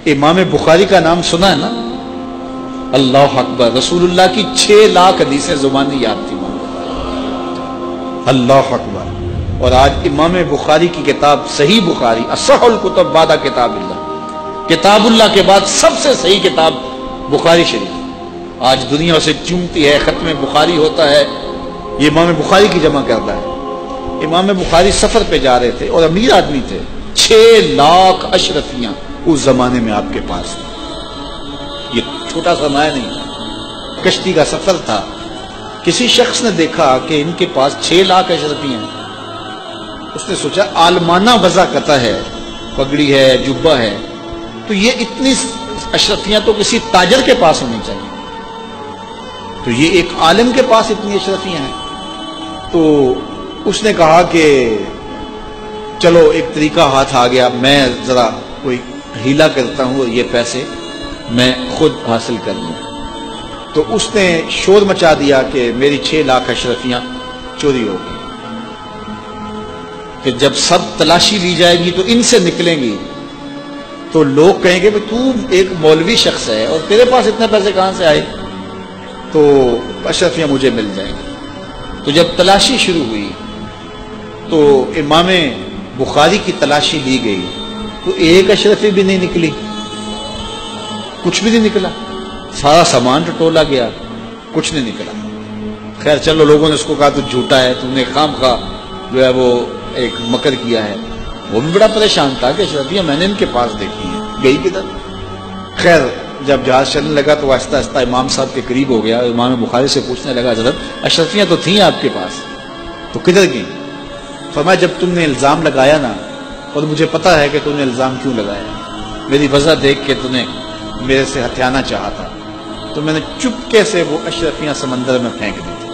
امام بخاری کا نام سنا ہے نا؟ اللہ اکبر، رسول اللہ کی 6 لاکھ حدیثیں زبانی یاد تھی. اللہ اکبر. اور آج امام بخاری کی کتاب صحیح بخاری، اصح الکتب بعد کتاب اللہ، کتاب اللہ کے بعد سب سے صحیح کتاب بخاری شریف، آج دنیا اسے چومتی ہے. ختم بخاری ہوتا ہے، یہ امام بخاری کی جمع کرتا ہے. امام بخاری سفر پہ جا رہے تھے اور امیر آدمی تھے. 6 لاکھ اشرفیاں اس زمانے میں آپ کے پاس تھیں. یہ چھوٹا سرمایہ نہیں تھا، کشتی کا سفر تھا. کسی شخص نے دیکھا کہ ان کے پاس 6 لاکھ اشرفیاں ہیں. اس نے سوچا عالمانہ وضع قطع ہے، پگڑی ہے، جبہ ہے، تو یہ اتنی اشرفیاں تو کسی تاجر کے پاس ہونی چاہیے، تو یہ ایک عالم کے پاس اتنی اشرفیاں ہیں. تو اس نے کہا کہ چلو ایک طریقہ ہاتھ آ گیا، میں ذرا کوئی ہیلا کرتا ہوں اور یہ پیسے میں خود حاصل کر لوں. تو اس نے شور مچا دیا کہ میری 6 لاکھ اشرفیاں چوری ہو گئی، کہ جب سب تلاشی لی جائے گی تو ان سے نکلیں گی تو لوگ کہیں گے کہ تو ایک مولوی شخص ہے اور تیرے پاس اتنے پیسے کہاں سے آئے، تو اشرفیاں مجھے مل جائیں گی. تو جب تلاشی شروع ہوئی تو امام بخاری کی تلاشی لی گئی تو ایک اشرفی بھی نہیں نکلی، کچھ بھی نہیں نکلا. سارا سامان ٹٹولا گیا، کچھ نہیں نکلا. خیر چلو، لوگوں نے اس کو کہا تو جھوٹا ہے، تم نے خام خواہ جو ہے وہ ایک مکر کیا ہے. وہ بھی بڑا پریشان تھا کہ اشرفیاں میں نے ان کے پاس دیکھی ہیں، گئی کدھر. خیر جب جہاز چلنے لگا تو آہستہ آہستہ امام صاحب کے قریب ہو گیا. امام بخاری سے پوچھنے لگا حضرت اشرفیاں تو تھیں آپ کے پاس، تو کدھر گئیں؟ فرمایا جب تم نے الزام لگایا نا، اور مجھے پتا ہے کہ تم نے الزام کیوں لگایا، میری وجہ دیکھ کے تم نے میرے سے ہتھیانا چاہا تھا، تو میں نے چپکے سے وہ اشرفیاں سمندر میں پھینک دی تھی.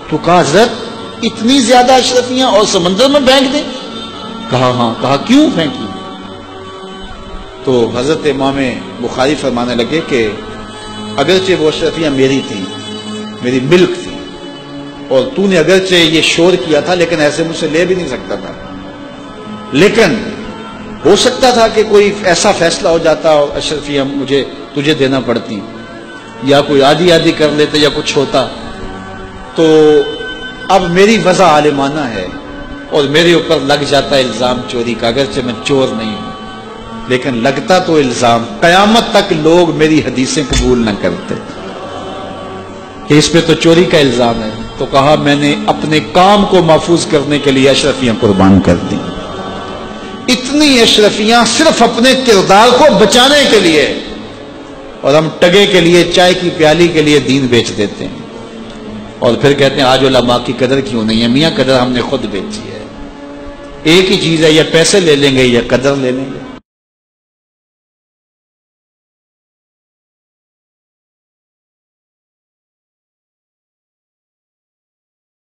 تو کہا حضرت اتنی زیادہ اشرفیاں اور سمندر میں پھینک دیں؟ کہا ہاں. کہا کیوں پھینکی؟ تو حضرت امام بخاری فرمانے لگے کہ اگرچہ وہ اشرفیاں میری تھیں، میری ملک تھی، اور تو نے اگرچہ یہ شور کیا تھا لیکن ایسے مجھ سے لے بھی نہیں سکتا تھا، لیکن ہو سکتا تھا کہ کوئی ایسا فیصلہ ہو جاتا اور اشرفیاں مجھے تجھے دینا پڑتی، یا کوئی آدھی آدھی کر لیتے یا کچھ ہوتا. تو اب میری وضع عالمانہ ہے اور میرے اوپر لگ جاتا ہے الزام چوری کا، اگرچہ میں چور نہیں ہوں، لیکن لگتا تو الزام قیامت تک لوگ میری حدیثیں قبول نہ کرتے کہ اس پہ تو چوری کا الزام ہے. تو کہا میں نے اپنے کام کو محفوظ کرنے کے لیے اشرفیاں قربان کر دی. اتنی اشرفیاں صرف اپنے کردار کو بچانے کے لیے، اور ہم ٹگے کے لیے، چائے کی پیالی کے لیے دین بیچ دیتے ہیں اور پھر کہتے ہیں آج علماء کی قدر کیوں نہیں ہے. میاں قدر ہم نے خود بیچی ہے. ایک ہی چیز ہے، یا پیسے لے لیں گے یا قدر لے لیں گے.